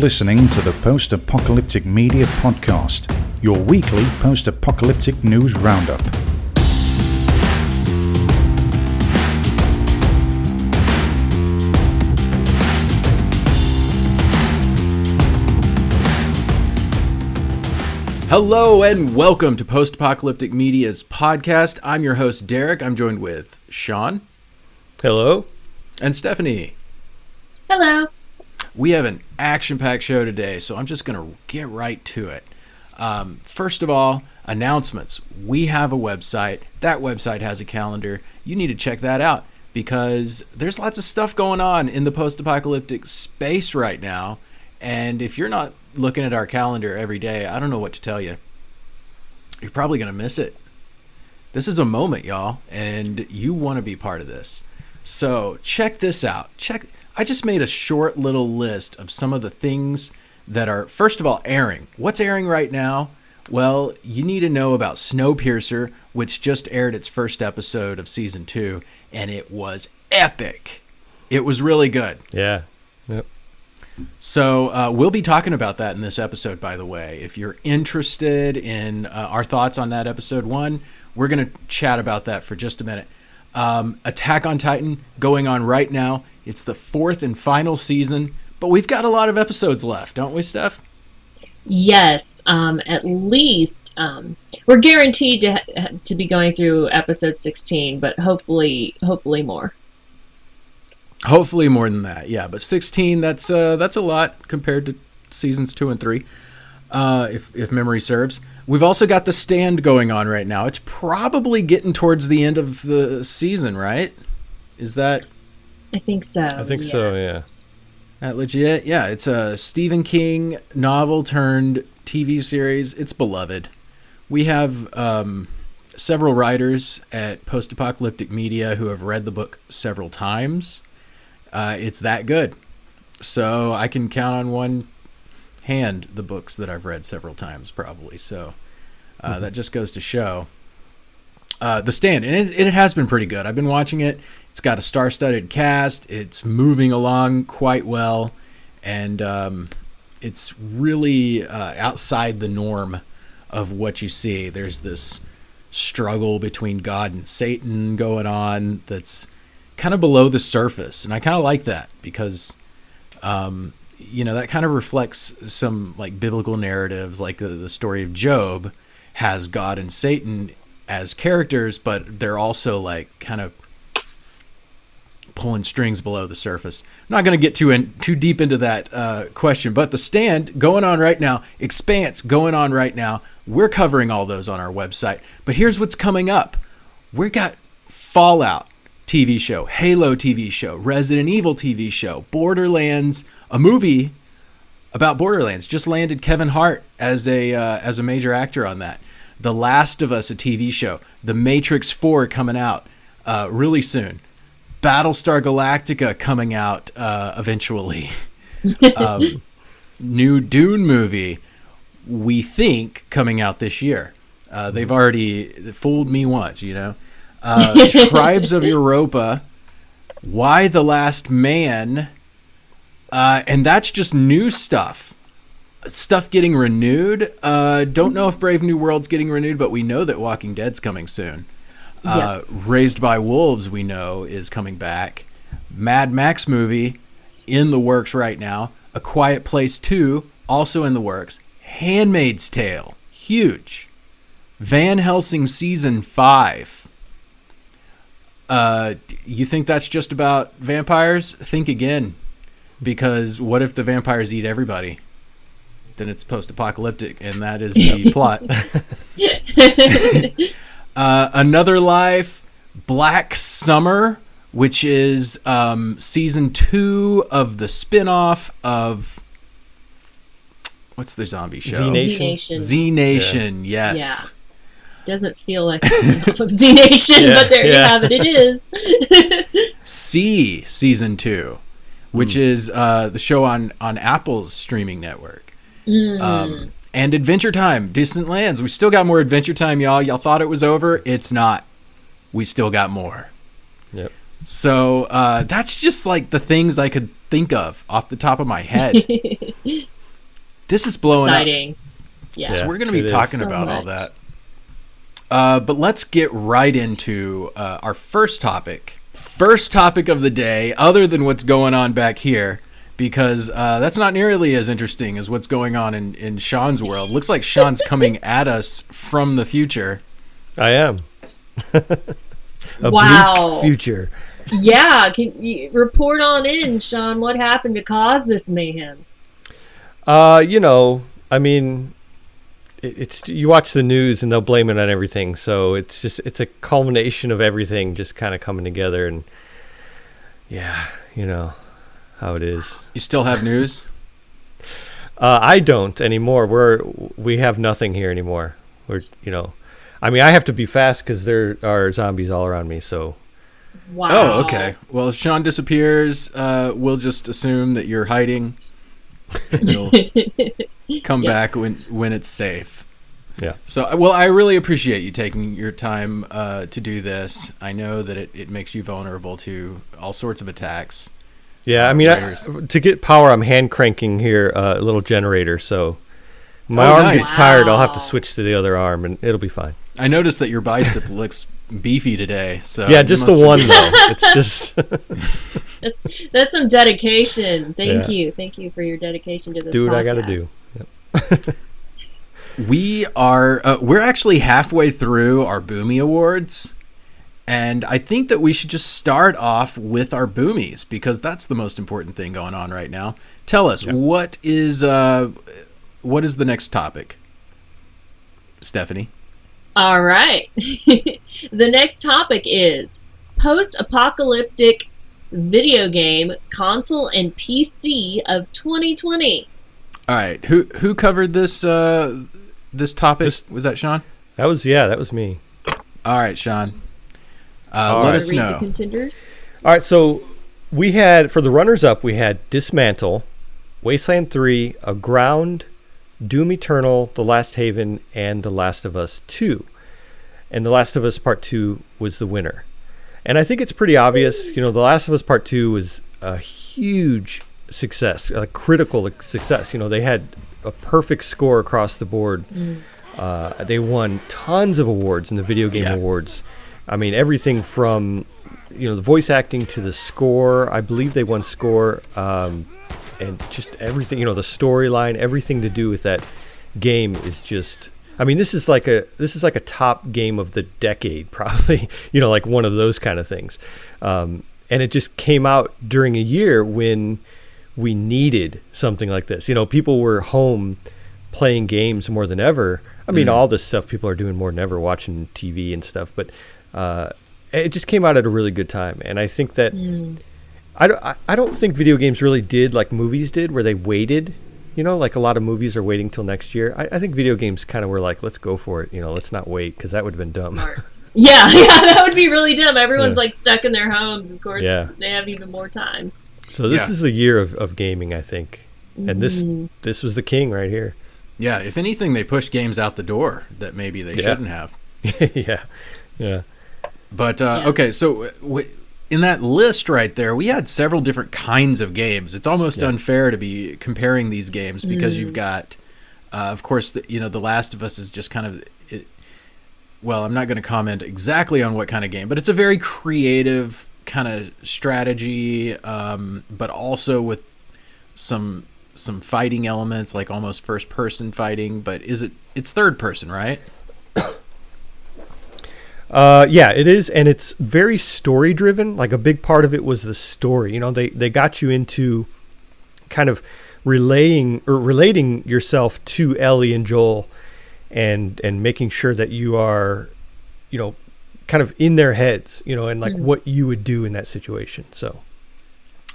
listening to the Post-Apocalyptic Media Podcast, your weekly post-apocalyptic news roundup. Hello and welcome to Post-Apocalyptic Media's podcast. I'm your host, Derek. I'm joined with Sean. Hello. And Stephanie. Hello. We have an action-packed show today, so I'm just going to get right to it. First of all, announcements. We have a website. That website has a calendar. You need to check that out because there's lots of stuff going on in the post-apocalyptic space right now. And if you're not looking at our calendar every day, I don't know what to tell you. You're probably going to miss it. This is a moment, y'all, and you want to be part of this. So check this out. I just made a short little list of some of the things that are, first of all, airing. What's airing right now? Well, you need to know about Snowpiercer, which just aired its first episode of season 2, and it was epic. It was really good. Yeah. Yep. So we'll be talking about that in this episode, by the way. If you're interested in our thoughts on that episode 1, we're going to chat about that for just a minute. Attack on Titan going on right now. It's the 4th and final season, but we've got a lot of episodes left, don't we, Steph? Yes, at least we're guaranteed to be going through episode 16, but hopefully more. Hopefully more than that, yeah. But 16, that's a lot compared to seasons 2 and 3, if memory serves. We've also got The Stand going on right now. It's probably getting towards the end of the season, right? Is that? I think so. So, yeah. That legit? Yeah, it's a Stephen King novel turned TV series. It's beloved. We have several writers at Post-Apocalyptic Media who have read the book several times. It's that good. So I can count on one hand the books that I've read several times, probably. So that just goes to show. The Stand, and it has been pretty good. I've been watching it. It's got a star-studded cast. It's moving along quite well, and it's really outside the norm of what you see. There's this struggle between God and Satan going on that's kind of below the surface, and I kind of like that because that kind of reflects some like biblical narratives, like the story of Job has God and Satan as characters, but they're also like kind of pulling strings below the surface. I'm not going to get too deep into that question, but The Stand going on right now, Expanse going on right now. We're covering all those on our website, but here's what's coming up. We got Fallout TV show, Halo TV show, Resident Evil TV show, Borderlands, a movie about Borderlands. Just landed Kevin Hart as a major actor on that. The Last of Us, a TV show. The Matrix 4 coming out really soon. Battlestar Galactica coming out eventually. New Dune movie, we think, coming out this year. They've already fooled me once, you know. Tribes of Europa, Why the Last Man, and that's just new stuff getting Renewed. Don't know if Brave New World's getting renewed, but we know that Walking Dead's coming soon. Raised by Wolves, we know, is coming back. Mad Max movie in the works right now. A Quiet Place 2 also in the works. Handmaid's Tale, huge. Van Helsing season 5. You think that's just about vampires? Think again, because what if the vampires eat everybody? Then it's post-apocalyptic, and that is the plot. Another Life, Black Summer, which is season 2 of the spin-off of what's the zombie show? Z Nation, yes. Yeah. Doesn't feel like a spin-off of Z Nation, but there you have it. It is. C season 2, which is the show on Apple's streaming network. And Adventure Time, Distant Lands. We still got more Adventure Time, y'all. Y'all thought it was over. It's not. We still got more. Yep. So that's just like the things I could think of off the top of my head. This is blowing Exciting. up. Yeah. So we're going to be it is. talking So about all much. that. But let's get right into our first topic. First topic of the day, other than what's going on back here, because that's not nearly as interesting as what's going on in Sean's world. Looks like Sean's coming at us from the future. I am. A Wow. bleak future. Yeah, can you report on in, Sean? What happened to cause this mayhem? I mean, it's you watch the news and they'll blame it on everything. So it's a culmination of everything just kind of coming together, and yeah, you know how it is. You still have news? I don't anymore. We have nothing here anymore. I mean, I have to be fast because there are zombies all around me. So Wow. Oh, okay. Well, if Sean disappears, we'll just assume that you're hiding, and you'll come back when it's safe. yeah, So, well, I really appreciate you taking your time to do this. I know that it makes you vulnerable to all sorts of attacks. yeah. I mean, Writers. to get power, I'm hand cranking here a little generator. So my Oh, arm nice. gets tired. I'll have to Wow. switch to the other arm, and it'll be fine. I noticed that your bicep looks beefy today. So Yeah, you just must the one though. It's just That's some dedication. Thank Yeah. you. Thank you for your dedication to this do what I podcast. got to do. Yep. We're actually halfway through our Boomie Awards, and I think that we should just start off with our Boomies because that's the most important thing going on right now. Tell us, what is the next topic, Stephanie? All right. The next topic is post-apocalyptic video game console and PC of 2020. All right, who covered this this topic? Was that Sean? That was me. All right, Sean. All Let right. us Read the know. contenders. All right, so we had for the runners up, we had Dismantle, Wasteland 3, Aground, Doom Eternal, The Last Haven, and The Last of Us 2. And The Last of Us Part 2 was the winner. And I think it's pretty obvious, The Last of Us Part 2 was a huge success, a critical success. They had a perfect score across the board. They won tons of awards in the video game awards. I mean, everything from, the voice acting to the score. I believe they won score. And just everything, the storyline, everything to do with that game is just. I mean, this is like a top game of the decade, probably. Like one of those kind of things. And it just came out during a year when we needed something like this. People were home playing games more than ever. I mean, all this stuff people are doing more than ever, watching TV and stuff. But it just came out at a really good time, and I think that. I don't think video games really did like movies did, where they waited, like a lot of movies are waiting till next year. I think video games kind of were like, let's go for it, let's not wait, because that would have been dumb. Smart. Yeah, that would be really dumb. Everyone's like stuck in their homes. Of course, they have even more time. So this is a year of gaming, I think, and this was the king right here. Yeah, if anything, they pushed games out the door that maybe they shouldn't have. yeah. But okay, so in that list right there, we had several different kinds of games. It's almost unfair to be comparing these games because you've got, of course, The Last of Us is just kind of. Well, I'm not going to comment exactly on what kind of game, but it's a very creative kind of strategy, but also with some fighting elements, like almost first-person fighting. But it's third-person, right? Yeah, it is, and it's very story-driven. Like a big part of it was the story. They got you into kind of relating yourself to Ellie and Joel, and making sure that you are, kind of in their heads, and like what you would do in that situation. So,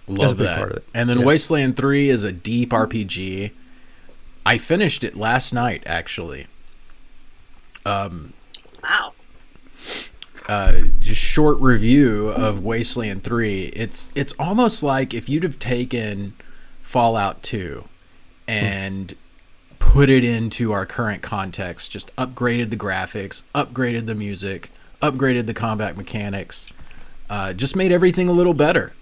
Love that's a big that. part of it. And then Wasteland 3 is a deep RPG. I finished it last night, actually. Wow. Just short review of Wasteland 3. It's almost like if you'd have taken Fallout 2 and put it into our current context, just upgraded the graphics, upgraded the music, upgraded the combat mechanics, just made everything a little better.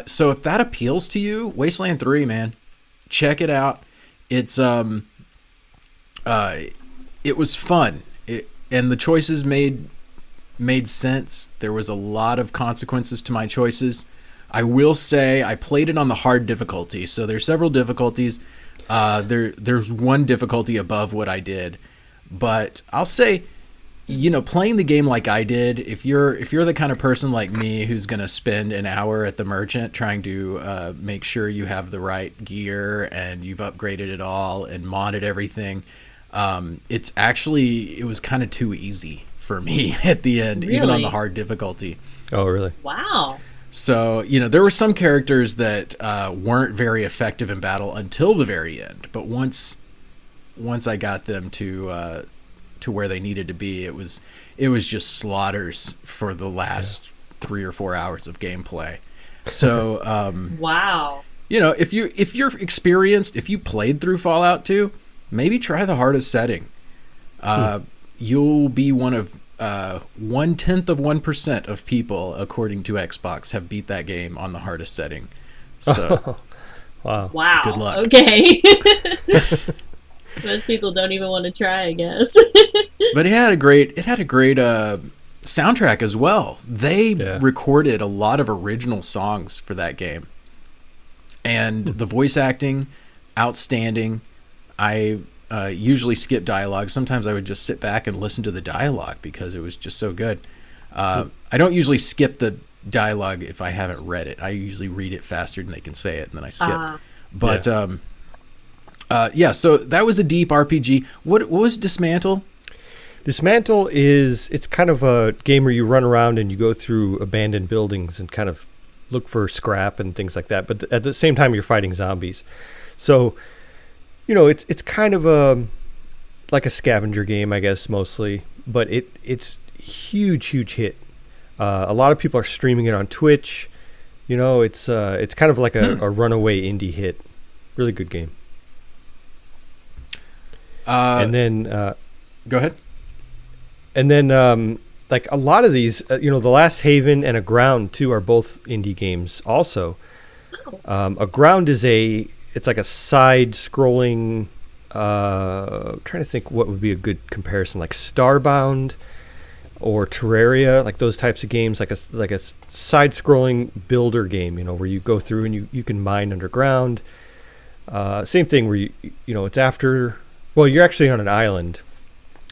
So if that appeals to you, Wasteland 3, man, check it out. It's it was fun, and the choices made sense. There was a lot of consequences to my choices. I will say I played it on the hard difficulty, so there's several difficulties. There's one difficulty above what I did, but I'll say, playing the game like I did, if you're the kind of person like me who's gonna spend an hour at the merchant trying to make sure you have the right gear and you've upgraded it all and modded everything, it was kind of too easy for me at the end, Really? even on the hard difficulty. Oh, really? Wow. So, there were some characters that weren't very effective in battle until the very end. But once I got them to where they needed to be, it was just slaughters for the last 3 or 4 hours of gameplay. So, Wow. if you're experienced, if you played through Fallout 2, maybe try the hardest setting. You'll be one of 0.1% of people, according to Xbox, have beat that game on the hardest setting. So, Wow. good luck. Okay. Most people don't even want to try, I guess. But it had a great soundtrack as well. They recorded a lot of original songs for that game, and the voice acting, outstanding. I usually skip dialogue. Sometimes I would just sit back and listen to the dialogue because it was just so good. I don't usually skip the dialogue if I haven't read it. I usually read it faster than they can say it, and then I skip. But so that was a deep RPG. What was Dismantle? Dismantle it's kind of a game where you run around and you go through abandoned buildings and kind of look for scrap and things like that. But at the same time, you're fighting zombies. So, it's kind of like a scavenger game, I guess, mostly. But it's huge hit. A lot of people are streaming it on Twitch. It's kind of like a runaway indie hit. Really good game. And then go ahead. And then like a lot of these, The Last Haven and Aground too are both indie games. Also, Aground it's like a side-scrolling. Trying to think what would be a good comparison, like Starbound or Terraria, like those types of games, like a side-scrolling builder game, where you go through and you can mine underground. Same thing where it's after. Well, you're actually on an island,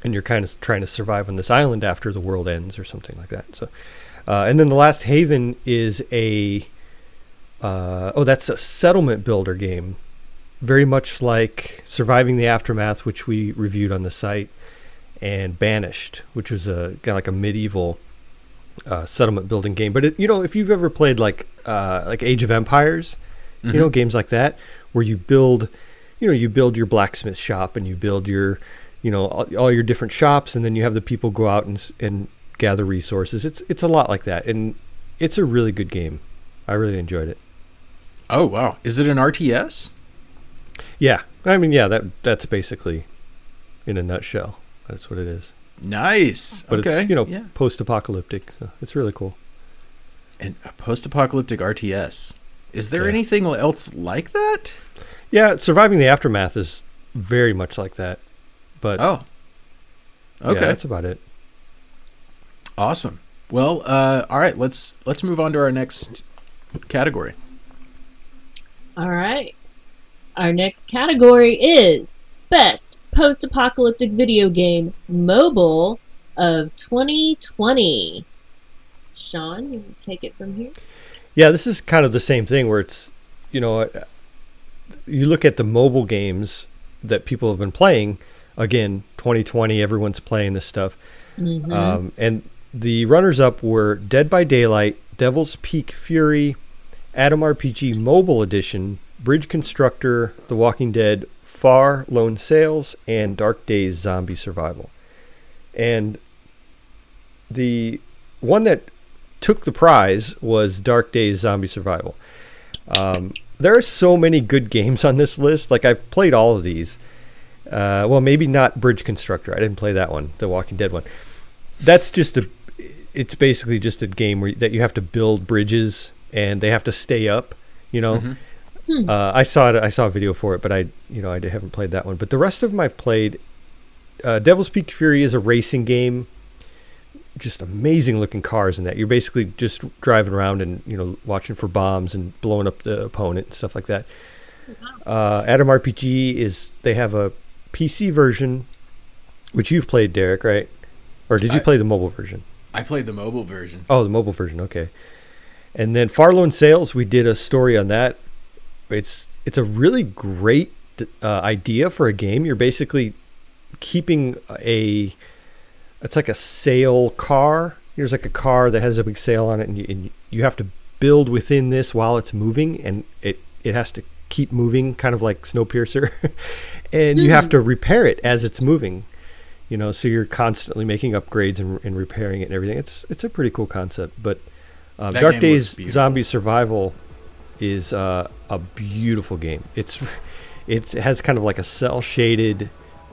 and you're kind of trying to survive on this island after the world ends or something like that. So, and then The Last Haven is that's a settlement builder game, very much like Surviving the Aftermath, which we reviewed on the site, and Banished, which was kind of like a medieval settlement building game. But if you've ever played like Age of Empires, games like that, where you build your blacksmith shop and you build your, all your different shops, and then you have the people go out and gather resources. It's a lot like that, and it's a really good game. I really enjoyed it. Oh wow! Is it an RTS? Yeah, I mean, that's basically, in a nutshell, that's what it is. Nice. But okay. It's post-apocalyptic. So it's really cool. And a post-apocalyptic RTS. Is there anything else like that? Yeah, Surviving the Aftermath is very much like that. But okay, that's about it. Awesome. Well, all right, let's move on to our next category. All right. Our next category is Best Post-Apocalyptic Video Game Mobile of 2020. Sean, you can take it from here. Yeah, this is kind of the same thing where it's, you look at the mobile games that people have been playing. Again, 2020, everyone's playing this stuff. Mm-hmm. And the runners-up were Dead by Daylight, Devil's Peak Fury, Atom RPG Mobile Edition, Bridge Constructor, The Walking Dead, Far Lone Sails, and Dark Days Zombie Survival. And the one that took the prize was Dark Days Zombie Survival. There are so many good games on this list. Like, I've played all of these. Well, maybe not Bridge Constructor. I didn't play that one, the Walking Dead one. That's just it's basically just a game that you have to build bridges and they have to stay up, you know. Mm-hmm. I saw a video for it, but I haven't played that one. But the rest of them I've played. Devil's Peak Fury is a racing game. Just amazing looking cars in that. You're basically just driving around and, you know, watching for bombs and blowing up the opponent and stuff like that. Atom RPG they have a PC version, which you've played, Derek, right? Or did you play the mobile version? I played the mobile version. Oh, the mobile version, okay. And then Farlone Sales, we did a story on that. It's a really great idea for a game. You're basically keeping it's like a sail car. There's like a car that has a big sail on it, and you have to build within this while it's moving, and it has to keep moving, kind of like Snowpiercer. And you have to repair it as it's moving, you know, so you're constantly making upgrades and repairing it and everything. It's a pretty cool concept. But Dark Days Zombie Survival is a beautiful game. It has kind of like a cell shaded,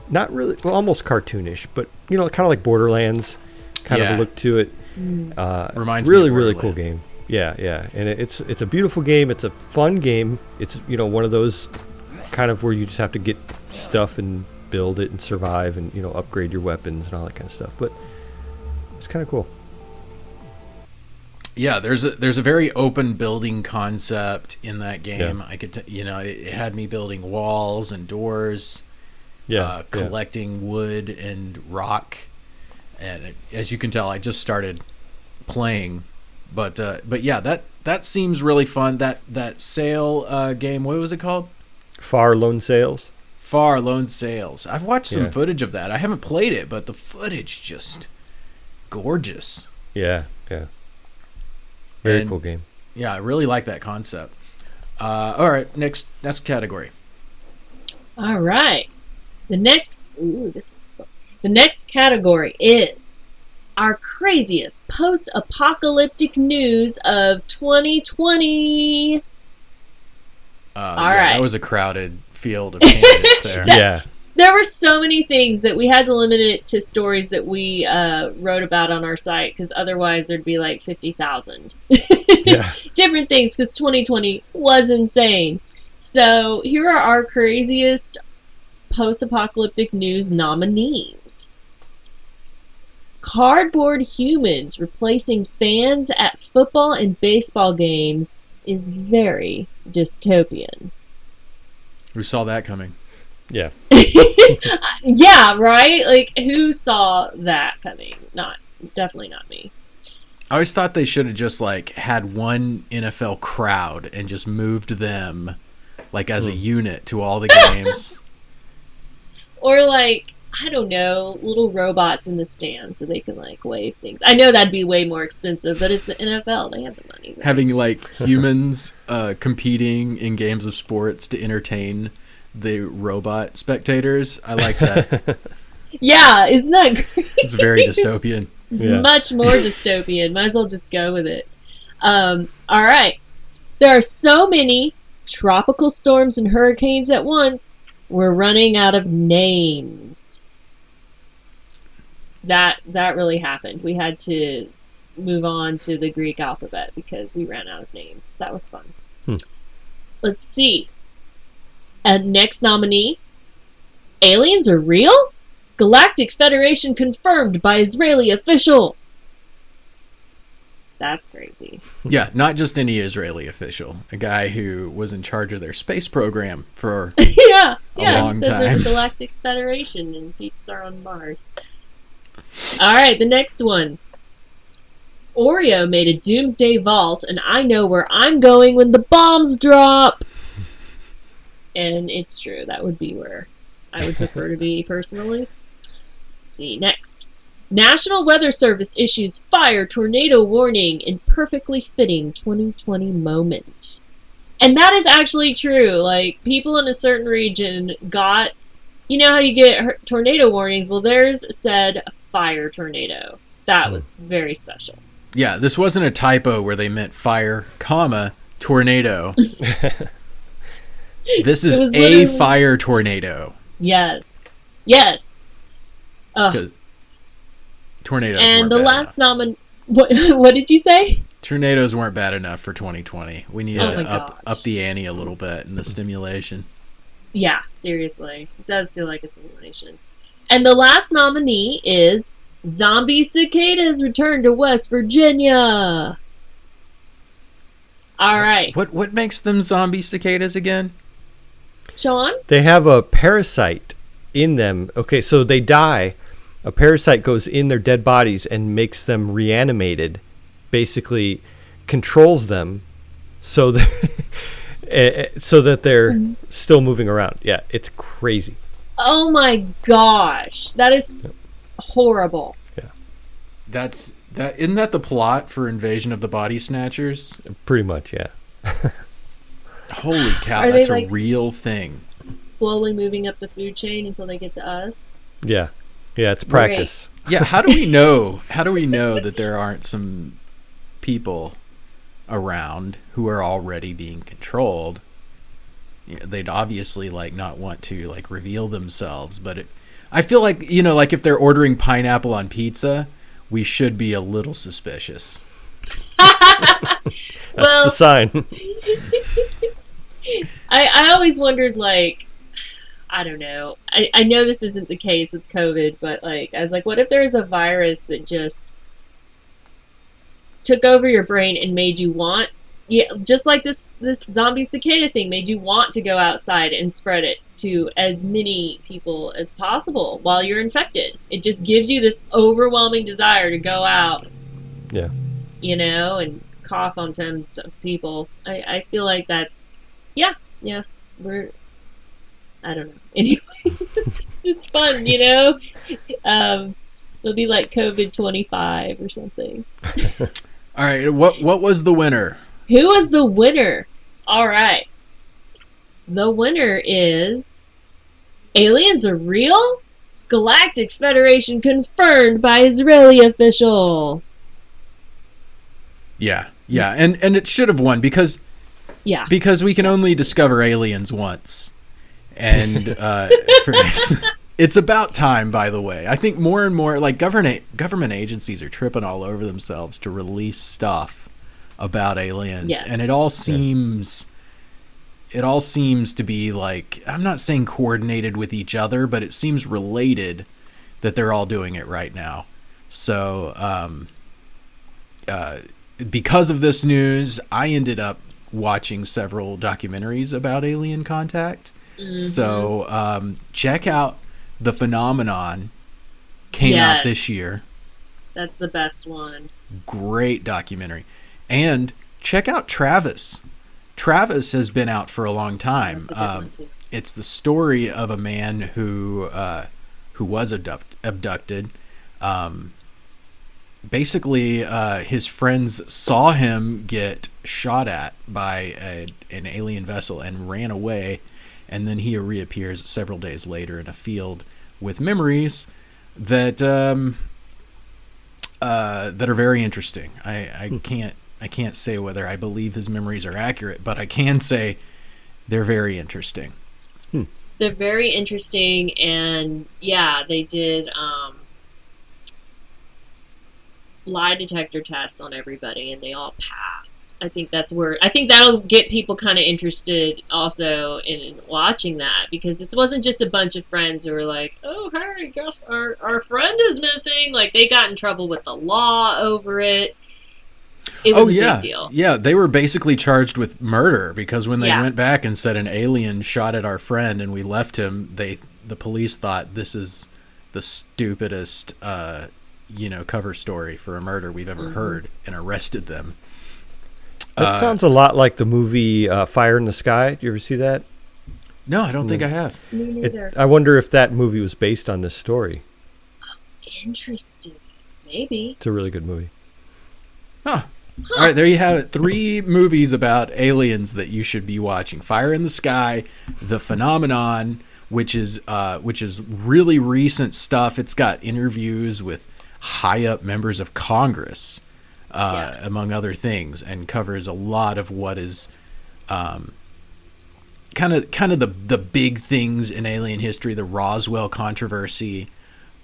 not really, well, almost cartoonish, but, you know, kind of like Borderlands kind of a look to it. Reminds me of really cool game. Yeah. And it's a beautiful game. It's a fun game. It's, you know, one of those kind of where you just have to get stuff and build it and survive and, you know, upgrade your weapons and all that kind of stuff. But it's kind of cool. Yeah, there's a very open building concept in that game. Yeah. I could, it had me building walls and doors. Collecting wood and rock, and as you can tell, I just started playing, but yeah, that seems really fun. That sail game, what was it called? Farlone Sales. I've watched some footage of that. I haven't played it, but the footage just gorgeous. Yeah. Very cool game. Yeah, I really like that concept. All right, next category. All right. The next category is our craziest post-apocalyptic news of 2020. All right. That was a crowded field of candidates there. Yeah. There were so many things that we had to limit it to stories that we wrote about on our site, because otherwise there'd be like 50,000 different things, because 2020 was insane. So here are our craziest post-apocalyptic news nominees. Cardboard humans replacing fans at football and baseball games is very dystopian. We saw that coming. Yeah. Yeah, right? Like, who saw that coming? Definitely not me. I always thought they should have just like had one NFL crowd and just moved them like as a unit to all the games. Or like, I don't know, little robots in the stands so they can like wave things. I know that'd be way more expensive, but it's the NFL. They have the money. Right? Having like humans competing in games of sports to entertain the robot spectators. I like that. Yeah, isn't that great? It's very dystopian. Much more dystopian. Might as well just go with it. All right. There are so many tropical storms and hurricanes at once. We're running out of names. That really happened. We had to move on to the Greek alphabet because we ran out of names. That was fun. Let's see. Next nominee. Aliens are real? Galactic Federation confirmed by Israeli official. That's crazy. Yeah, not just any Israeli official. A guy who was in charge of their space program for yeah, a long he says time. There's a Galactic Federation and peeps are on Mars. All right, the next one. Oreo made a doomsday vault, and I know where I'm going when the bombs drop. And it's true. That would be where I would prefer to be personally. Let's see. Next. National Weather Service issues fire tornado warning in perfectly fitting 2020 moment. And that is actually true. Like, people in a certain region got, you know how you get tornado warnings? Well, theirs said fire tornado. That was very special. Yeah, this wasn't a typo where they meant fire, comma, tornado. This is a fire tornado. Yes. Yes. Because tornadoes and weren't the bad last enough. What did you say? Tornadoes weren't bad enough for 2020. We needed Oh my to up gosh. the ante a little bit in the stimulation. Yeah, seriously. It does feel like a simulation. And the last nominee is Zombie Cicadas Return to West Virginia. All right. What makes them zombie cicadas again? Sean? They have a parasite in them. Okay, so they die. A parasite goes in their dead bodies and makes them reanimated. Basically, controls them so that so that they're still moving around. Yeah, it's crazy. Oh my gosh. That is horrible. Isn't that the plot for Invasion of the Body Snatchers? Pretty much, yeah. Holy cow, Are that's they, a like, real thing. Slowly moving up the food chain until they get to us. Yeah. Yeah, it's practice. Yeah, how do we know that there aren't some people around who are already being controlled? You know, they'd obviously like not want to like reveal themselves, but I feel like, you know, like if they're ordering pineapple on pizza, we should be a little suspicious. That's the sign. I always wondered, like, I don't know. I know this isn't the case with COVID, but like, I was like, what if there was a virus that just took over your brain and made you want, yeah, just like this zombie cicada thing, made you want to go outside and spread it to as many people as possible while you're infected. It just gives you this overwhelming desire to go out, Yeah. you know, and cough on tons of people. I feel like that's, yeah, we're, I don't know. Anyway, it's just fun, you know? It'll be like COVID 25 or something. All right, what was the winner? Who was the winner? All right. The winner is Aliens Are Real? Galactic Federation confirmed by Israeli official. Yeah, and it should have won because we can only discover aliens once, and it's about time. By the way, I think more and more like government agencies are tripping all over themselves to release stuff about aliens, and it all seems to be like, I'm not saying coordinated with each other, but it seems related that they're all doing it right now. So because of this news, I ended up watching several documentaries about alien contact. Mm-hmm. So check out The Phenomenon. Came out this year. That's the best one. Great documentary. And check out Travis. Travis has been out for a long time. That's a good one too. It's the story of a man who was abducted. Basically, his friends saw him get shot at by an alien vessel and ran away, and then he reappears several days later in a field with memories that that are very interesting. I can't say whether I believe his memories are accurate, but I can say they're very interesting. They're very interesting, and yeah, they did lie detector tests on everybody, and they all passed. I think that'll get people kind of interested also in watching that, because this wasn't just a bunch of friends who were like, oh, hey, guess our friend is missing. Like, they got in trouble with the law over it. It was a big deal. Yeah, they were basically charged with murder, because when they went back and said an alien shot at our friend and we left him, the police thought this is the stupidest cover story for a murder we've ever heard, and arrested them. That sounds a lot like the movie Fire in the Sky. Did you ever see that? No, I don't think I have. Me neither. I wonder if that movie was based on this story. Interesting. Maybe. It's a really good movie. All right, there you have it. 3 movies about aliens that you should be watching: Fire in the Sky, The Phenomenon, which is really recent stuff. It's got interviews with high up members of Congress, among other things, and covers a lot of what is kind of the big things in alien history. The Roswell Controversy.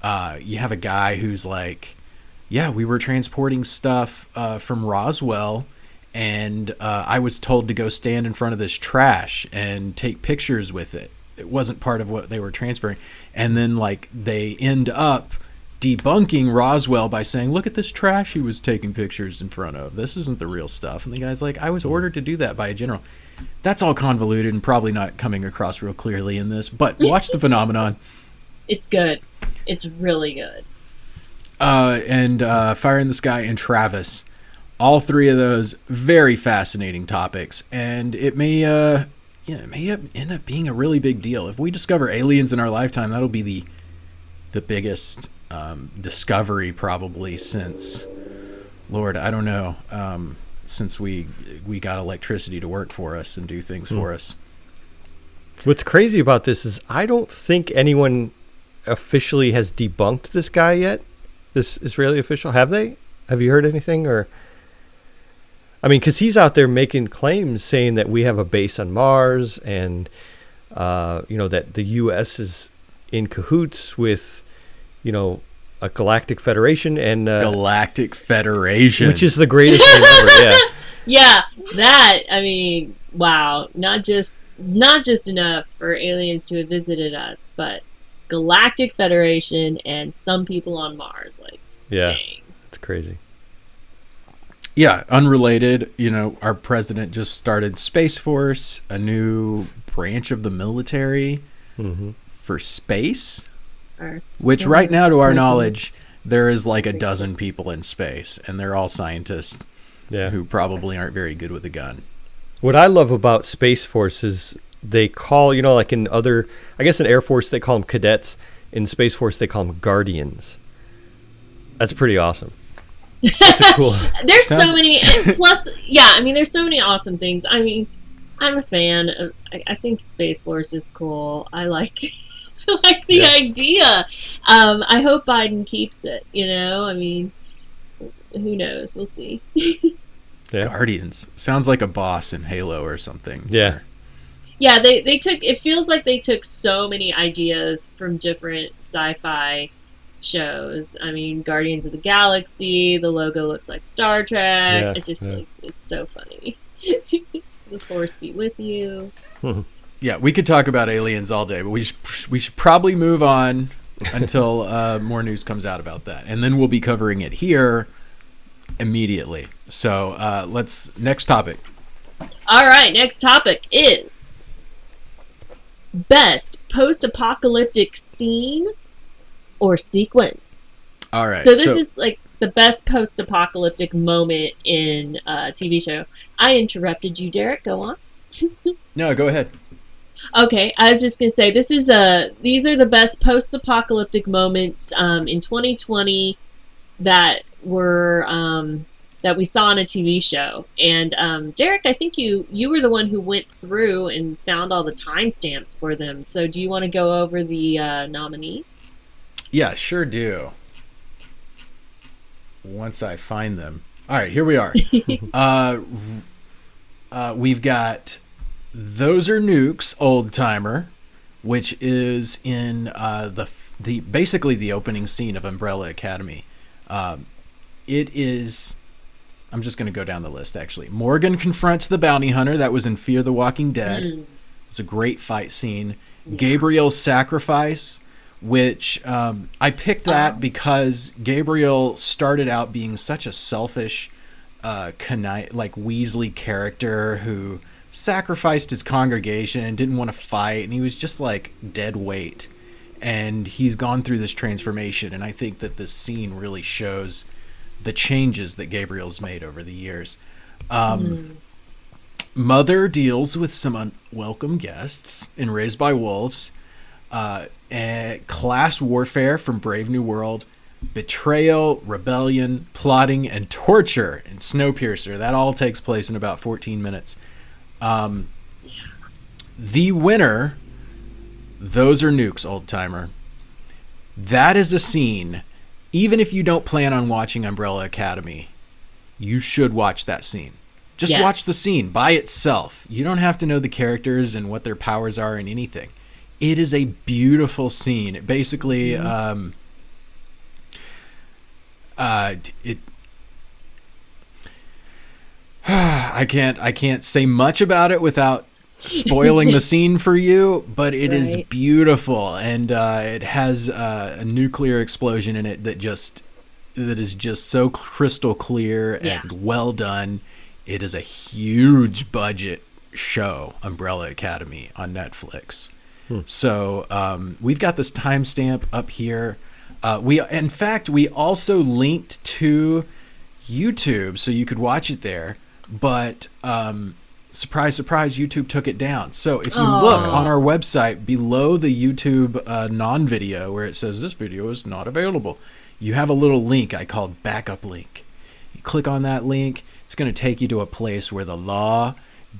You have a guy who's like, Yeah, we were transporting stuff from Roswell, and I was told to go stand in front of this trash and take pictures with it. It wasn't part of what they were transferring. And then, like, they end up debunking Roswell by saying, look at this trash he was taking pictures in front of. This isn't the real stuff. And the guy's like, I was ordered to do that by a general. That's all convoluted and probably not coming across real clearly in this, but watch The Phenomenon. It's good. It's really good. And Fire in the Sky and Travis. All three of those very fascinating topics. And it may end up being a really big deal. If we discover aliens in our lifetime, that'll be the biggest discovery probably since, Lord, I don't know, since we got electricity to work for us and do things for us. What's crazy about this is I don't think anyone officially has debunked this guy yet. This Israeli official, have they? Have you heard anything? Or, I mean, because he's out there making claims saying that we have a base on Mars, and that the U.S. is in cahoots with, a galactic federation and Galactic Federation, which is the greatest thing ever. Yeah, yeah. That, I mean, wow. Not just enough for aliens to have visited us, but Galactic Federation and some people on Mars. Like, yeah, dang. it's crazy. Yeah, unrelated, our president just started Space Force, a new branch of the military for space, which right now, to our knowledge, there is like a dozen people in space, and they're all scientists who probably aren't very good with a gun. What I love about Space Force is they call, like in other, I guess in Air Force, they call them cadets. In Space Force, they call them guardians. That's pretty awesome. That's cool. There's so many, and plus, there's so many awesome things. I mean, I'm a fan of, I think Space Force is cool. I like the idea. I hope Biden keeps it, I mean, who knows? We'll see. Guardians. Sounds like a boss in Halo or something. Yeah. Yeah, they took, it feels like they took so many ideas from different sci-fi shows. I mean, Guardians of the Galaxy, the logo looks like Star Trek. Yeah, it's just like, it's so funny. The Force be with you. Yeah, we could talk about aliens all day, but we should probably move on until more news comes out about that. And then we'll be covering it here immediately. So next topic. All right, next topic is best post-apocalyptic scene or sequence. All right. So this is like the best post-apocalyptic moment in a TV show. I interrupted you, Derek. Go on. No, go ahead. Okay, I was just gonna say these are the best post-apocalyptic moments in 2020 that were that we saw on a TV show. And Derek, I think you were the one who went through and found all the timestamps for them. So do you want to go over the nominees? Yeah, sure do. Once I find them. All right, here we are. We've got Those Are Nukes, Old Timer, which is in the basically the opening scene of Umbrella Academy. It is, I'm just going to go down the list, actually. Morgan confronts the bounty hunter. That was in Fear the Walking Dead. It's a great fight scene. Gabriel's sacrifice, which I picked that because Gabriel started out being such a selfish, like Weasley character who sacrificed his congregation and didn't want to fight, and he was just like dead weight. And he's gone through this transformation, and I think that this scene really shows the changes that Gabriel's made over the years. Mother deals with some unwelcome guests in Raised by Wolves. Class warfare from Brave New World. Betrayal, rebellion, plotting, and torture in Snowpiercer. That all takes place in about 14 minutes. The winner, Those Are Nukes, Old Timer. That is a scene, even if you don't plan on watching Umbrella Academy, you should watch that scene. Just watch the scene by itself. You don't have to know the characters and what their powers are and anything. It is a beautiful scene. It basically, it. I can't say much about it without spoiling the scene for you, but it is beautiful, and it has a nuclear explosion in it that is just so crystal clear and well done. It is a huge budget show, Umbrella Academy on Netflix. So we've got this timestamp up here. We also linked to YouTube so you could watch it there, but surprise, surprise, YouTube took it down. So if you look on our website below the YouTube non-video where it says this video is not available, you have a little link I called backup link. You click on that link, it's going to take you to a place where the law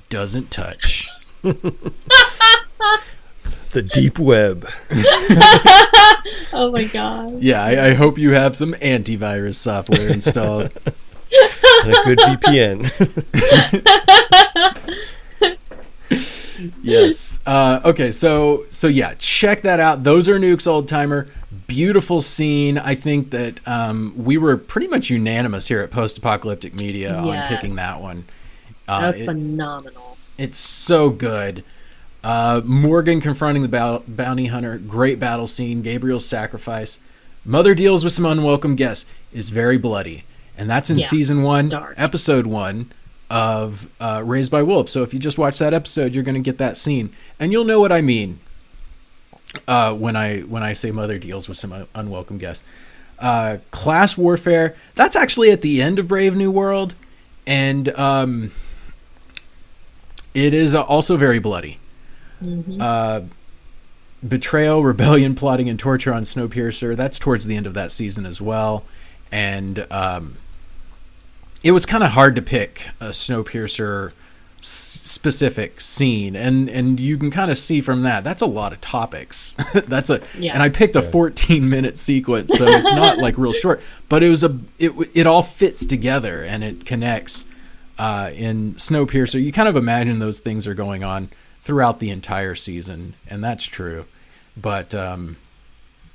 doesn't touch. The deep web. Oh my god. Yeah, I hope you have some antivirus software installed. And a good VPN. Yes. Okay, so yeah, check that out. Those are Nuke's Old Timer. Beautiful scene. I think that we were pretty much unanimous here at Post-Apocalyptic Media on picking that one. That was phenomenal. It's so good. Morgan confronting the bounty hunter. Great battle scene. Gabriel's sacrifice. Mother deals with some unwelcome guests. Is very bloody. And that's in season 1, dark. Episode 1 of Raised by Wolves. So if you just watch that episode, you're going to get that scene. And you'll know what I mean when I say Mother deals with some unwelcome guests. Class warfare. That's actually at the end of Brave New World. And it is also very bloody. Mm-hmm. Betrayal, rebellion, plotting, and torture on Snowpiercer. That's towards the end of that season as well. And it was kind of hard to pick a Snowpiercer specific scene, and you can kind of see from that's a lot of topics. And I picked a 14-minute sequence, so it's not like real short, but it all fits together and it connects. In Snowpiercer, you kind of imagine those things are going on throughout the entire season, and that's true. But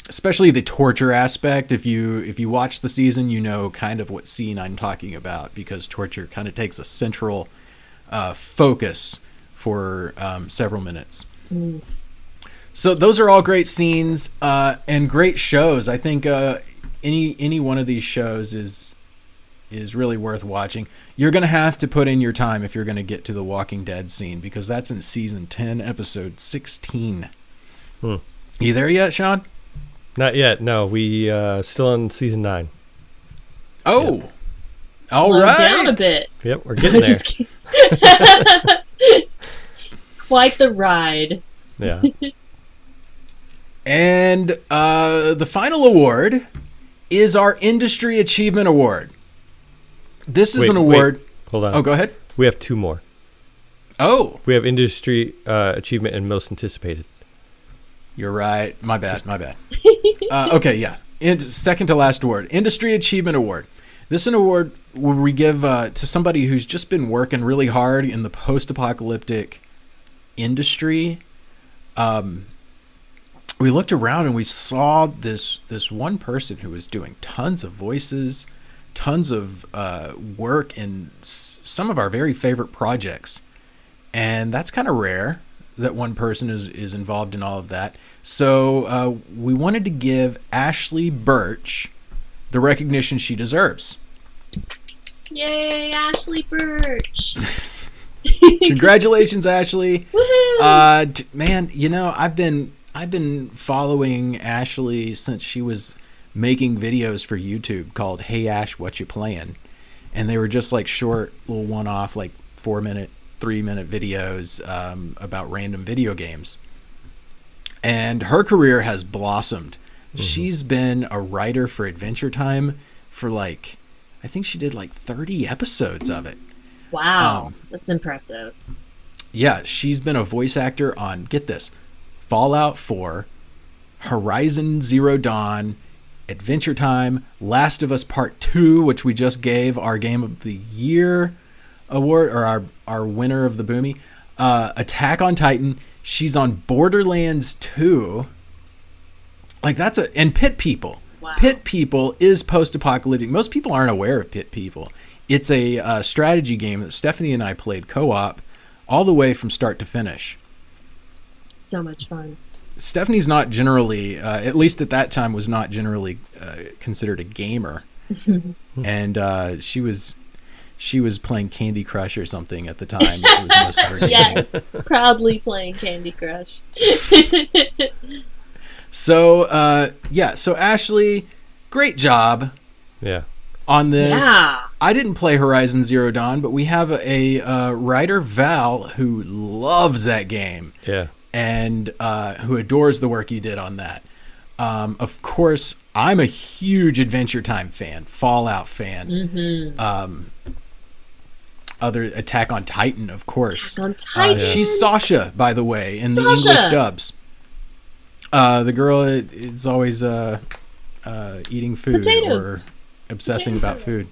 especially the torture aspect, if you watch the season, you know kind of what scene I'm talking about, because torture kind of takes a central focus for several minutes. So those are all great scenes and great shows. I think any one of these shows is really worth watching. You're going to have to put in your time if you're going to get to the Walking Dead scene, because that's in season 10, episode 16. You there yet, Sean? Not yet. No, we still in season 9. Oh, yep. All Slow right. down a bit. Yep, we're getting there. Quite the ride. Yeah. And the final award is our Industry Achievement Award. This is an award. Hold on. Oh, go ahead. We have 2 more. Oh. We have Industry Achievement and Most Anticipated. You're right. My bad. Okay, yeah. Second to last award. Industry Achievement Award. This is an award where we give to somebody who's just been working really hard in the post-apocalyptic industry. We looked around and we saw this one person who was doing tons of voices, tons of work in some of our very favorite projects. And that's kind of rare that one person is involved in all of that. So we wanted to give Ashley Birch the recognition she deserves. Yay, Ashley Birch. Congratulations, Ashley. Woohoo! Man, I've been following Ashley since she was making videos for YouTube called Hey Ash, What You Playin'? And they were just like short little one-off, like 4-minute, 3-minute videos about random video games. And her career has blossomed. Mm-hmm. She's been a writer for Adventure Time for I think she did 30 episodes of it. Wow, that's impressive. Yeah, she's been a voice actor on, get this, Fallout 4, Horizon Zero Dawn, Adventure Time, Last of Us Part 2, which we just gave our Game of the Year award, or our winner of the Boomie, Attack on Titan. She's on Borderlands 2. And Pit People. Wow. Wow. Pit People is post-apocalyptic. Most people aren't aware of Pit People. It's a strategy game that Stephanie and I played co-op all the way from start to finish. So much fun. Stephanie's not generally, at least at that time, was not generally considered a gamer. And she was playing Candy Crush or something at the time. It was most of her gaming. Yes, proudly playing Candy Crush. So, so Ashley, great job Yeah. on this. Yeah. I didn't play Horizon Zero Dawn, but we have a writer, Val, who loves that game. Yeah. And who adores the work you did on that. Of course, I'm a huge Adventure Time fan, Fallout fan. Mm-hmm. Other Attack on Titan, of course. Attack on Titan. She's Sasha, by the way, in the Sasha. English dubs. The girl is always eating food Potato. or obsessing about food.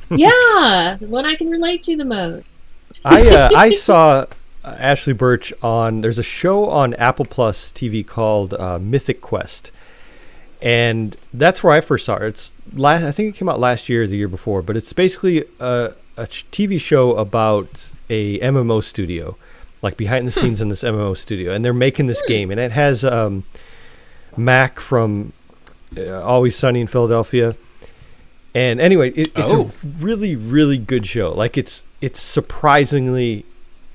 Yeah, the one I can relate to the most. I saw Ashley Birch on. There's a show on Apple Plus TV called Mythic Quest, and that's where I first saw her. I think it came out last year or the year before, but it's basically a TV show about a MMO studio, like behind the scenes in this MMO studio, and they're making this game, and it has Mac from Always Sunny in Philadelphia. And anyway, it's a really, really good show. Like it's surprisingly,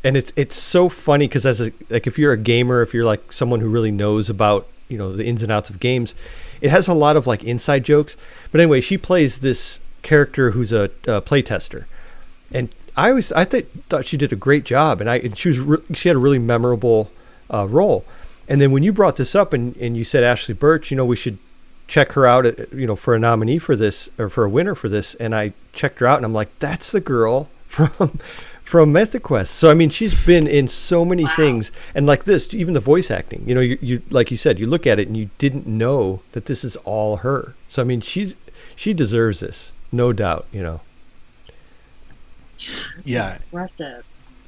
and it's so funny because if you're a gamer, if you're like someone who really knows about the ins and outs of games, it has a lot of like inside jokes. But anyway, she plays this character who's a playtester, and I thought she did a great job, and she had a really memorable role. And then when you brought this up and you said Ashley Birch, we should check her out, for a nominee for this or for a winner for this, and I checked her out, and I'm like, that's the girl from Mythic Quest. So I mean, she's been in so many things, and like this, even the voice acting. You like you said, you look at it and you didn't know that this is all her. So I mean, she deserves this, no doubt. Yeah. Impressive.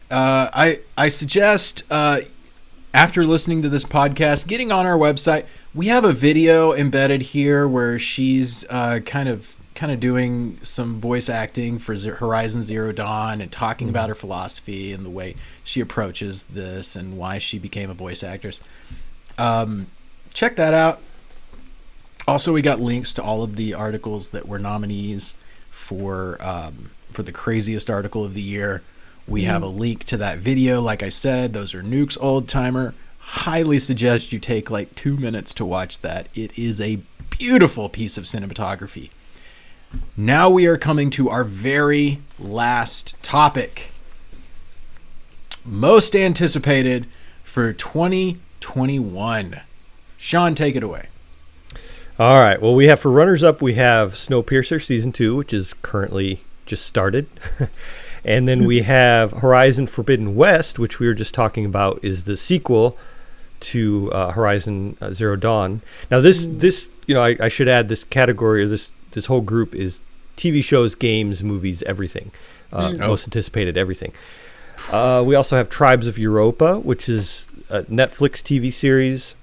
I suggest after listening to this podcast, getting on our website. We have a video embedded here where she's kind of doing some voice acting for Horizon Zero Dawn and talking about her philosophy and the way she approaches this and why she became a voice actress. Check that out. Also, we got links to all of the articles that were nominees for the craziest article of the year. We have a link to that video. Like I said, those are Nuke's Old Timer. Highly suggest you take like 2 minutes to watch that. It is a beautiful piece of cinematography. Now we are coming to our very last topic. Most anticipated for 2021. Sean, take it away. All right. Well, we have for runners-up, we have Snowpiercer Season 2, which is currently just started. And then we have Horizon Forbidden West, which we were just talking about, is the sequel to Horizon Zero Dawn. Now, this I should add, this category, or this whole group is TV shows, games, movies, everything. Most anticipated everything. We also have Tribes of Europa, which is a Netflix TV series.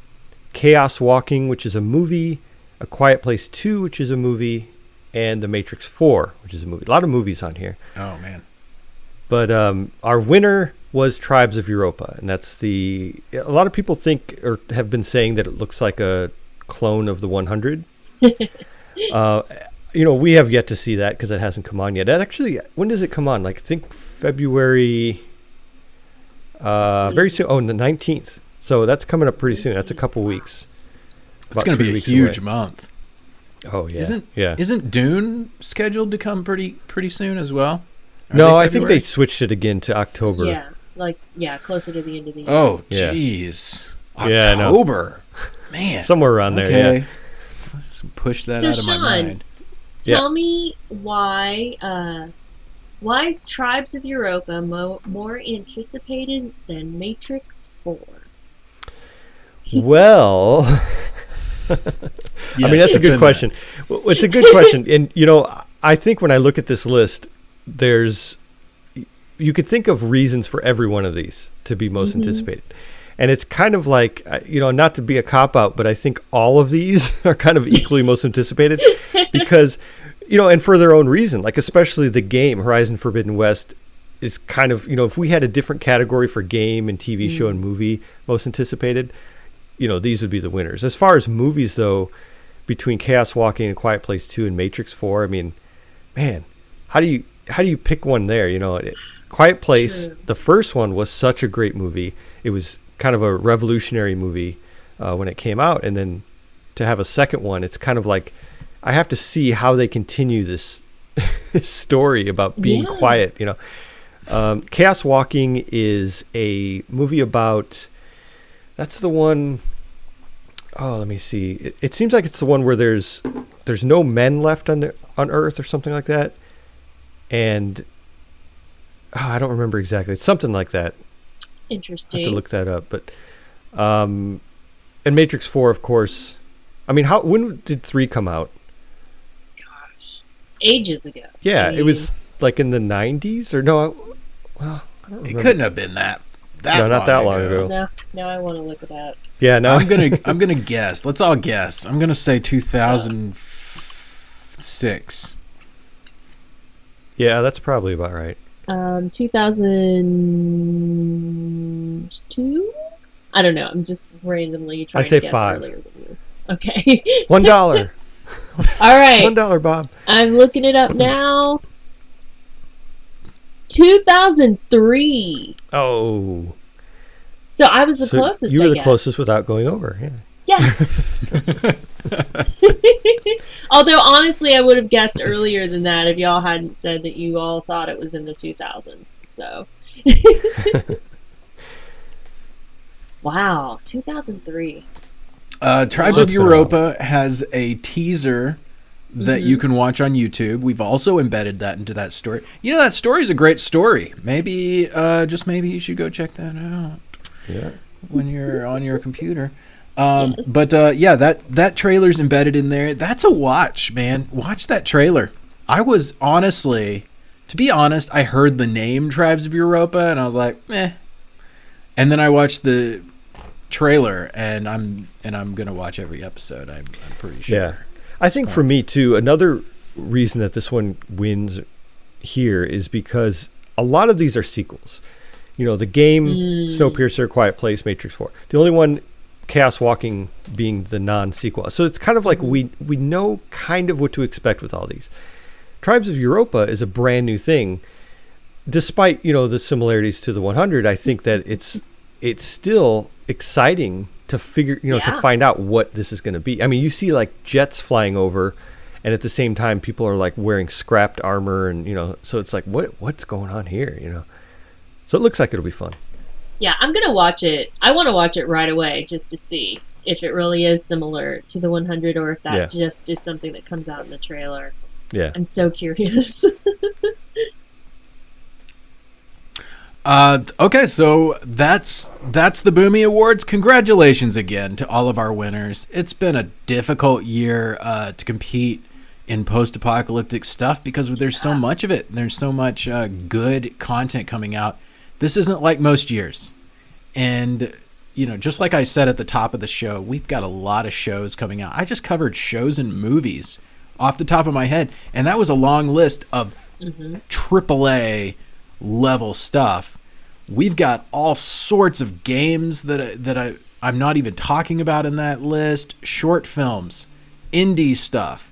Chaos Walking, which is a movie. A Quiet Place 2, which is a movie. And The Matrix 4, which is a movie. A lot of movies on here. Oh, man. But our winner was Tribes of Europa, and that's a lot of people think or have been saying that it looks like a clone of the 100. We have yet to see that because it hasn't come on yet. That actually, when does it come on? Like, I think February, very soon. Oh, on the 19th. So that's coming up pretty soon. That's a couple weeks. It's going to be a huge month. Oh yeah. Isn't Dune scheduled to come pretty soon as well? No, I think they switched it again to October. Yeah, closer to the end of the year. Oh, jeez. Yeah. October. Man. Somewhere around there, yeah. Just push that out of my mind. Tell me why is Tribes of Europa more anticipated than Matrix 4? Well, I mean, that's a good question. Well, it's a good question. And, I think when I look at this list, you could think of reasons for every one of these to be most anticipated. And it's kind of like, not to be a cop-out, but I think all of these are kind of equally most anticipated because, and for their own reason, like especially the game, Horizon Forbidden West, is kind of, if we had a different category for game and TV show and movie most anticipated, these would be the winners. As far as movies, though, between Chaos Walking and Quiet Place 2 and Matrix 4, I mean, man, how do you pick one there? Quiet Place, True. The first one was such a great movie. It was kind of a revolutionary movie when it came out, and then to have a second one, it's kind of like I have to see how they continue this story about being quiet. Chaos Walking is a movie about. That's the one. Oh, let me see. It seems like it's the one where there's no men left on Earth or something like that, and I don't remember exactly. It's something like that. Interesting. I have to look that up, but and Matrix 4, of course. I mean, when did 3 come out? Gosh, ages ago. Yeah, it was like in the 90s or no? Well, I don't It remember. couldn't have been that. No, not that long ago. Now I want to look it up. Yeah, no. I'm gonna guess. Let's all guess. I'm gonna say 2006. Yeah, that's probably about right. 2002. I don't know. I'm just randomly trying I say to guess 5. earlier than you. Okay. $1. All right. $1, Bob. I'm looking it up now. 2003. Oh. So I was the So closest. you were I the guess. closest without going over. Yeah. Yes. Although honestly, I would have guessed earlier than that if y'all hadn't said that you all thought it was in the 2000s. So. Wow, 2003. Tribes Close of to Europa has a teaser that you can watch on YouTube. We've also embedded that into that story. That story is a great story. Maybe, just maybe you should go check that out. Yeah. When you're on your computer. Yes. But that trailer's embedded in there. That's a watch, man. Watch that trailer. I was honestly, to be honest, I heard the name Tribes of Europa and I was like, eh. And then I watched the trailer and I'm gonna watch every episode. I'm pretty sure. Yeah. I think for me too, another reason that this one wins here is because a lot of these are sequels. The game, Snowpiercer, Quiet Place, Matrix 4. The only one, Chaos Walking, being the non-sequel. So it's kind of like we know kind of what to expect with all these. Tribes of Europa is a brand new thing. Despite, the similarities to the 100, I think that it's still exciting to figure, to find out what this is going to be. I mean, you see like jets flying over, and at the same time, people are like wearing scrapped armor, and so it's like, what's going on here? So it looks like it'll be fun. Yeah, I'm gonna watch it. I want to watch it right away just to see if it really is similar to the 100 or if that just is something that comes out in the trailer. Yeah. I'm so curious. Okay, so that's the Boomie Awards. Congratulations again to all of our winners. It's been a difficult year to compete in post-apocalyptic stuff because there's so much of it. There's so much good content coming out. This isn't like most years. And, just like I said at the top of the show, we've got a lot of shows coming out. I just covered shows and movies off the top of my head, and that was a long list of AAA level stuff. We've got all sorts of games that I'm not even talking about in that list, short films, indie stuff,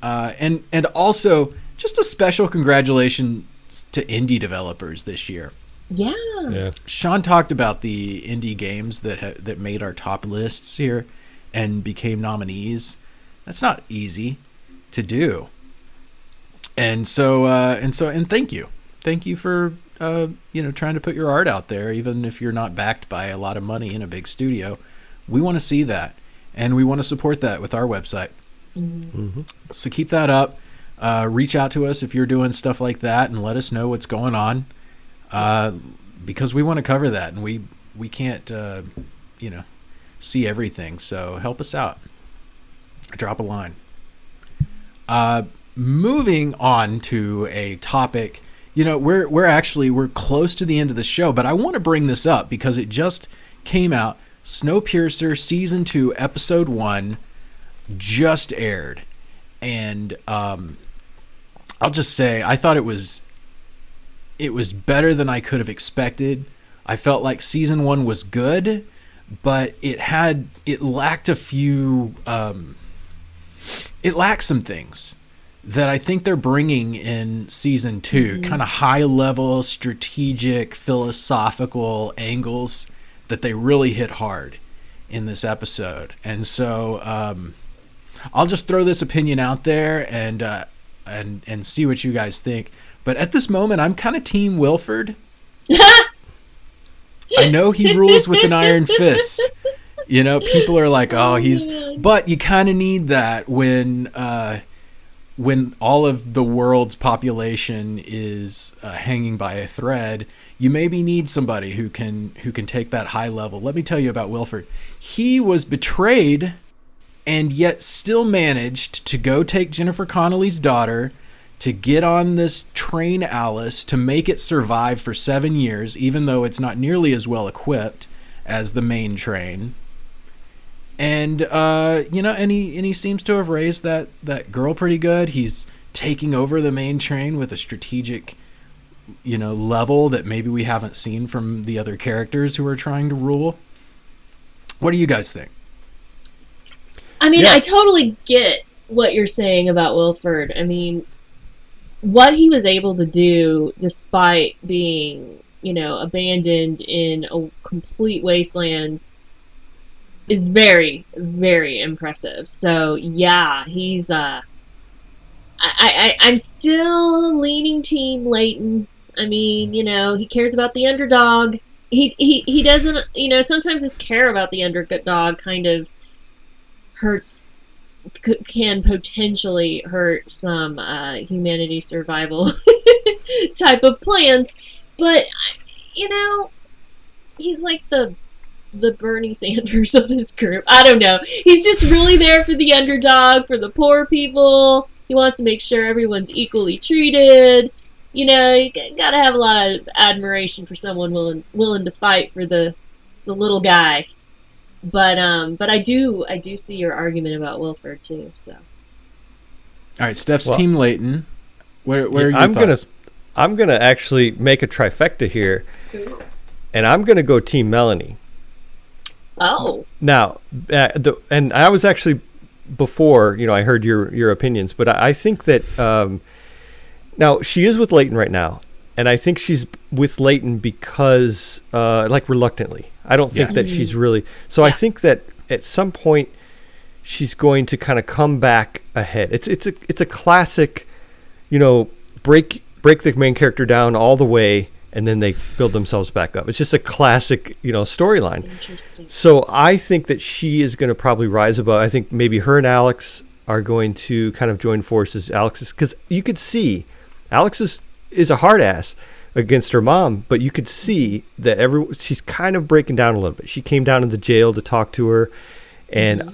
and also just a special congratulations to indie developers this year. Yeah. Sean talked about the indie games that made our top lists here and became nominees. That's not easy to do. And thank you for trying to put your art out there, even if you're not backed by a lot of money in a big studio. We want to see that, and we want to support that with our website. Mm-hmm. So keep that up. Reach out to us if you're doing stuff like that, and let us know what's going on. Because we want to cover that, and we can't see everything. So help us out. Drop a line. Moving on to a topic. We're close to the end of the show, but I want to bring this up because it just came out. Snowpiercer Season 2, Episode 1 just aired. And I'll just say, I thought it was better than I could have expected. I felt like Season 1 was good, but it lacked a few... it lacked some things that I think they're bringing in Season 2, kind of high-level, strategic, philosophical angles that they really hit hard in this episode. And so I'll just throw this opinion out there and see what you guys think. But at this moment, I'm kind of Team Wilford. I know he rules with an iron fist. You know, people are like, oh, he's... But you kind of need that when all of the world's population is hanging by a thread. You maybe need somebody who can take that high level. Let me tell you about Wilford. He was betrayed and yet still managed to go take Jennifer Connelly's daughter, to get on this train Alice, to make it survive for 7 years, even though it's not nearly as well equipped as the main train. And and he seems to have raised that girl pretty good. He's taking over the main train with a strategic, level that maybe we haven't seen from the other characters who are trying to rule. What do you guys think? I mean, I totally get what you're saying about Wilford. I mean, what he was able to do despite being, abandoned in a complete wasteland is very, very impressive. So yeah, he's I'm still leaning Team Layton. I mean, he cares about the underdog. He doesn't, sometimes his care about the underdog kind of can potentially hurt some humanity survival type of plans. But he's like the Bernie Sanders of this group. I don't know. He's just really there for the underdog, for the poor people. He wants to make sure everyone's equally treated. You gotta have a lot of admiration for someone willing to fight for the little guy. But I do see your argument about Wilford too. So. All right, Steph's Team Layton. Where are your thoughts? I'm gonna actually make a trifecta here, and I'm gonna go Team Melanie. Oh. Now, and I was actually before I heard your opinions, but I think that now she is with Layton right now, and I think she's with Layton because reluctantly. I don't think that she's really. So I think that at some point she's going to kind of come back ahead. It's a classic, break the main character down all the way, and then they build themselves back up. It's just a classic, storyline. Interesting. So I think that she is going to probably rise above. I think maybe her and Alex are going to kind of join forces. Because you could see Alex is a hard ass against her mom, but you could see that she's kind of breaking down a little bit. She came down to the jail to talk to her, and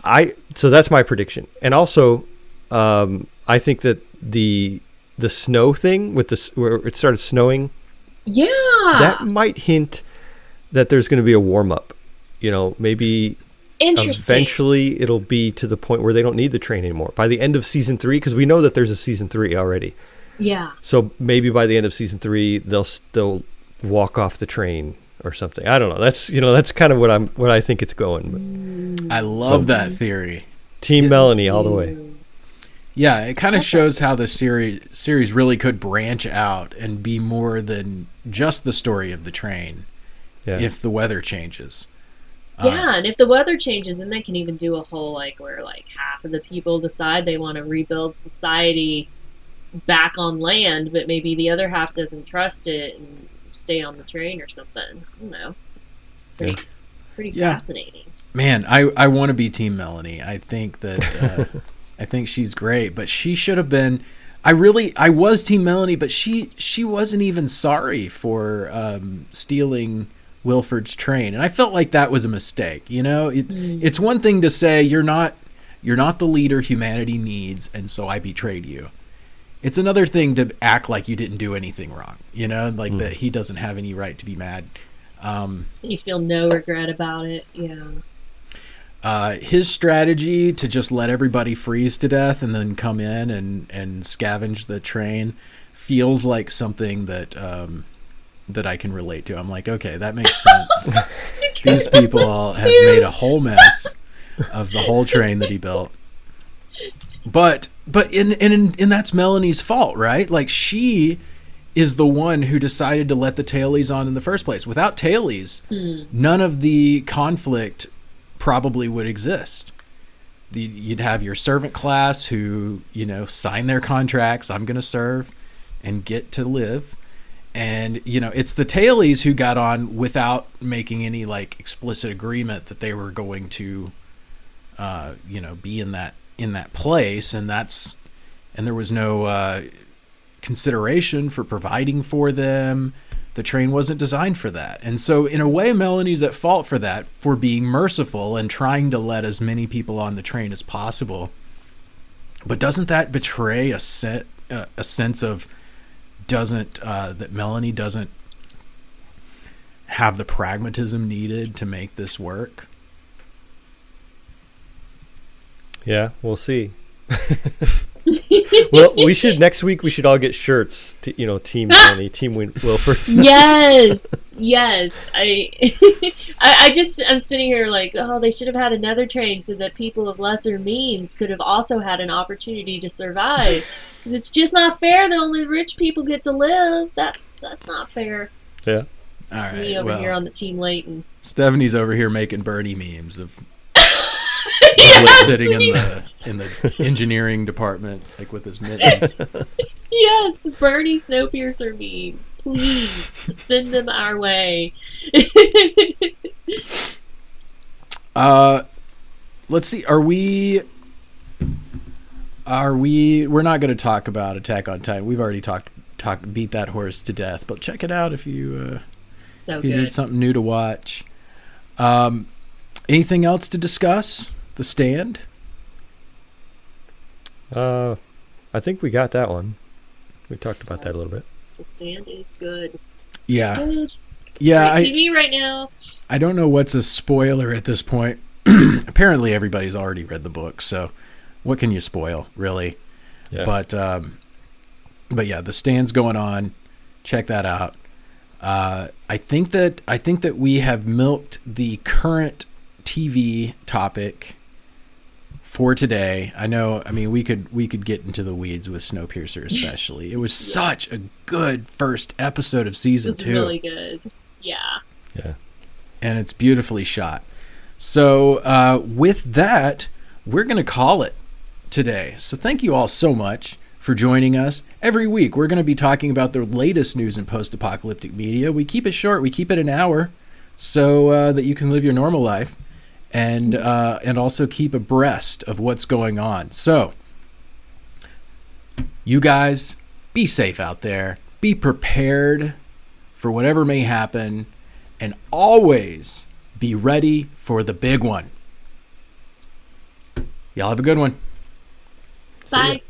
so that's my prediction. And also, I think that the snow thing where it started snowing, that might hint that there's going to be a warm up. Maybe eventually it'll be to the point where they don't need the train anymore by the end of season 3, because we know that there's a season 3 already. Yeah. So maybe by the end of season 3, they'll still walk off the train or something. I don't know. That's kind of what I think it's going. I love that theory. Team Melanie all the way. Yeah, it kind of shows how the series really could branch out and be more than just the story of the train if the weather changes. Yeah, and if the weather changes, then they can even do a whole where half of the people decide they want to rebuild society back on land, but maybe the other half doesn't trust it and stay on the train or something. I don't know. Pretty fascinating. Man, I want to be Team Melanie. I think that I think she's great, but she should have been. I was Team Melanie, but she wasn't even sorry for stealing Wilford's train, and I felt like that was a mistake. It's one thing to say you're not the leader humanity needs, and so I betrayed you. It's another thing to act like you didn't do anything wrong, that he doesn't have any right to be mad. You feel no regret about it. Yeah. His strategy to just let everybody freeze to death and then come in and scavenge the train feels like something that that I can relate to. I'm like, okay, that makes sense. These people have made a whole mess of the whole train that he built. But in that's Melanie's fault, right? Like, she is the one who decided to let the tailies on in the first place. Without tailies, none of the conflict probably would exist. You'd have your servant class who, sign their contracts. I'm going to serve and get to live. And, it's the tailies who got on without making any like explicit agreement that they were going to, be in that place. And there was no, consideration for providing for them. The train wasn't designed for that. And so in a way, Melanie's at fault for that, for being merciful and trying to let as many people on the train as possible. But doesn't that betray a sense of that Melanie doesn't have the pragmatism needed to make this work? Yeah, we'll see. Well, next week we should all get shirts. Team Melanie, Team Wilford. Yes. I'm sitting here like, oh, they should have had another train so that people of lesser means could have also had an opportunity to survive. Because it's just not fair that only rich people get to live. That's not fair. Yeah. All right. Me over here on the Team Layton. Stephanie's over here making Bernie memes of Yes, sitting in the engineering department, like with his mittens. Yes, Bernie Snowpiercer memes. Please send them our way. Let's see. We're not going to talk about Attack on Titan. We've already beat that horse to death. But check it out if you need something new to watch. Anything else to discuss? The Stand? I think we got that one. We talked about that a little bit. The Stand is good. Yeah. Good. Yeah. Great TV right now. I don't know what's a spoiler at this point. Apparently everybody's already read the book, so what can you spoil, really? Yeah. But yeah, The Stand's going on. Check that out. I think that we have milked the current TV topic for today. We could get into the weeds with Snowpiercer especially. It was such a good first episode of season 2. It was really good. Yeah. Yeah. And it's beautifully shot. So with that, we're going to call it today. So thank you all so much for joining us. Every week, we're going to be talking about the latest news in post-apocalyptic media. We keep it short. We keep it an hour so that you can live your normal life and also keep abreast of what's going on. So you guys, be safe out there. Be prepared for whatever may happen. And always be ready for the big one. Y'all have a good one. Bye.